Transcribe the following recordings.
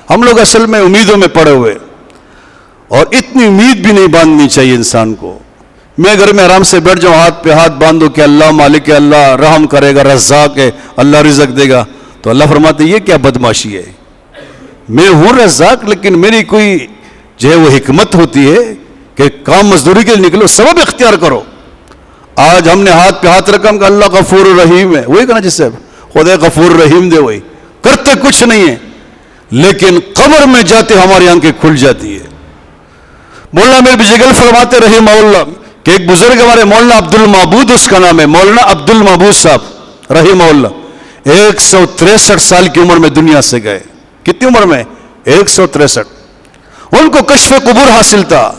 ہم لوگ اصل میں امیدوں میں پڑے ہوئے، اور اتنی امید بھی نہیں باندھنی چاہیے انسان کو۔ میں گھر میں آرام سے بیٹھ جاؤں، ہاتھ پہ ہاتھ باندھو کہ اللہ مالک ہے، اللہ رحم کرے گا، رزاق ہے، اللہ رزق دے گا، تو اللہ فرماتے یہ کیا بدماشی ہے؟ میں ہوں رزاق، لیکن میری کوئی جو ہے وہ حکمت ہوتی ہے کہ کام مزدوری کے لیے نکلو، سبب اختیار کرو۔ آج ہم نے ہاتھ پہ ہاتھ رکھا کہ اللہ غفور الرحیم ہے، وہی کہنا جس سے خدا غفور الرحیم دے، وہی کرتے کچھ نہیں ہے، لیکن قبر میں جاتے ہماری آنکھیں کھل جاتی ہے۔ مولانا امیر بجگل فرماتے رحمہ اللہ کہ ایک بزرگ ہمارے مولانا عبد المعبود اس کا نام ہے، مولانا عبد المعبود صاحب رحمہ اللہ 163 سال کی عمر میں دنیا سے گئے۔ کتنی عمر میں؟ 163۔ ان کو کشف قبور حاصل تھا۔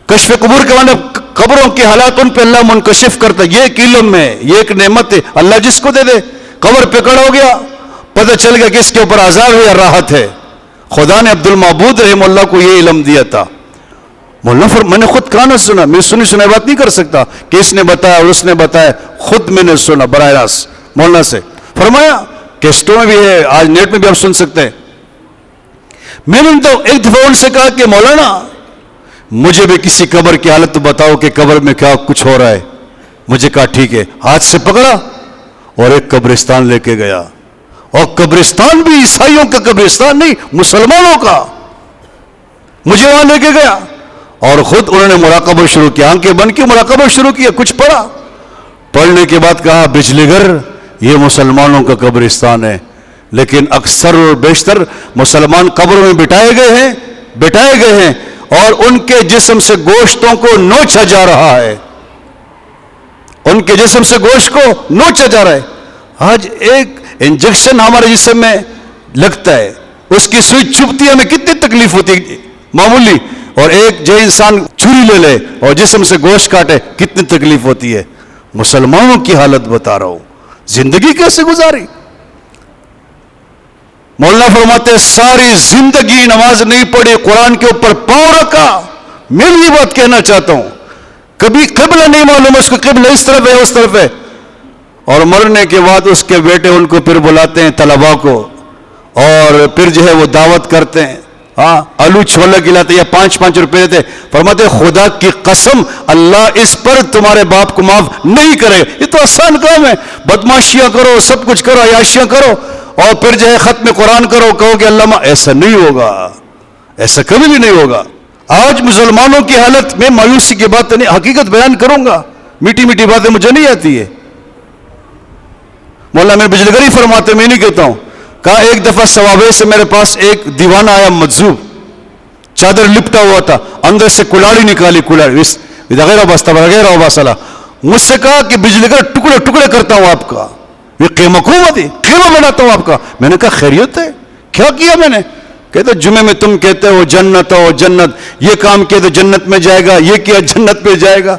کشف قبور کے معنی قبروں کے حالات ان پہ اللہ منکشف کرتا، یہ ایک علم ہے، یہ ایک نعمت ہے، اللہ جس کو دے دے۔ قبر پہ کھڑا ہو گیا، پتہ چل گیا کہ اس کے اوپر عذاب ہے یا راحت ہے۔ خدا نے عبد المعبود رحمہ اللہ کو یہ علم دیا تھا۔ مولانا میں نے خود کہاں نہ سنا، میں سنی بات نہیں کر سکتا کہ اس نے بتایا اور اس نے بتایا، خود میں نے سنا براہ راست مولانا سے۔ فرمایا کیسٹوں میں بھی ہے، آج نیٹ میں بھی آپ سن سکتے ہیں۔ میں نے تو ایک دفعہ ان سے کہا کہ مولانا مجھے بھی کسی قبر کی حالت تو بتاؤ کہ قبر میں کیا کچھ ہو رہا ہے۔ مجھے کہا ٹھیک ہے، ہاتھ سے پکڑا اور ایک قبرستان لے کے گیا، اور قبرستان بھی عیسائیوں کا قبرستان نہیں، مسلمانوں کا۔ مجھے وہاں لے کے گیا اور خود انہوں نے مراقبہ شروع کیا، آنکھیں بند کی مراقبہ شروع کیا، کچھ پڑھا۔ پڑھنے کے بعد کہا بجلی گھر یہ مسلمانوں کا قبرستان ہے، لیکن اکثر اور بیشتر مسلمان قبروں میں بٹھائے گئے ہیں اور ان کے جسم سے گوشتوں کو نوچا جا رہا ہے، ان کے جسم سے گوشت کو نوچا جا رہا ہے۔ آج ایک انجیکشن ہمارے جسم میں لگتا ہے، اس کی سوئی چبھتی ہے، ہمیں کتنی تکلیف ہوتی ہے معمولی، اور ایک جو انسان چھری لے لے اور جسم سے گوشت کاٹے کتنی تکلیف ہوتی ہے۔ مسلمانوں کی حالت بتا رہا ہوں، زندگی کیسے گزاری۔ مولانا فرماتے ساری زندگی نماز نہیں پڑھی، قرآن کے اوپر پاؤں رکھا۔ میں یہ بات کہنا چاہتا ہوں، کبھی قبلہ نہیں معلوم اس کو، قبلہ اس طرف ہے اس طرف ہے، اور مرنے کے بعد اس کے بیٹے ان کو پھر بلاتے ہیں طلباء کو، اور پھر جو ہے وہ دعوت کرتے ہیں، ہاں آلو چھولا کھلاتے یا 5 روپے دیتے۔ فرماتے خدا کی قسم اللہ اس پر تمہارے باپ کو معاف نہیں کرے۔ یہ تو آسان کام ہے، بدماشیاں کرو، سب کچھ کرو، عیاشیاں کرو، اور پھر جو ہے ختم قرآن کرو، کہو کہ اللہ ایسا نہیں ہوگا، ایسا کبھی بھی نہیں ہوگا۔ آج مسلمانوں کی حالت میں مایوسی کی بات نہیں، حقیقت بیان کروں گا، میٹھی میٹھی باتیں مجھے نہیں آتی ہے۔ مولانا میں بجلی گری فرماتے، میں نہیں کہتا ہوں، کہا ایک دفعہ سوابے سے میرے پاس ایک دیوانہ آیا مجذوب، چادر لپٹا ہوا تھا، اندر سے کلاڑی نکالی، کلاڑی وغیرہ بستا وغیرہ وباسلا، مجھ سے کہا کہ بجلی گھر ٹکڑے ٹکڑے کرتا ہوں آپ کا، یہ قیمہ بناتا ہوں آپ کا۔ میں نے کہا خیریت ہے؟ کیا کیا میں نے؟ کہتے جمعے میں تم کہتے ہو جنت ہو جنت، یہ کام کیا تو جنت میں جائے گا، یہ کیا جنت میں جائے گا،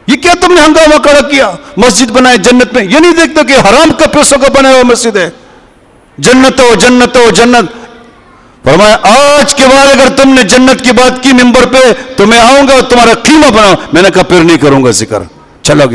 یہ کیا تم نے ہنگامہ کھڑا کیا، مسجد بنائے جنت میں، یہ نہیں دیکھتے کہ حرام کا پیسوں کا بنا ہوا مسجد ہے، جنت ہو جنت ہو جنت۔ فرمایا آج کے بعد اگر تم نے جنت کی بات کی ممبر پہ تو میں آؤں گا اور تمہارا قیمہ بناؤں۔ میں نے کہا پھر نہیں کروں گا ذکر، چلا گیا۔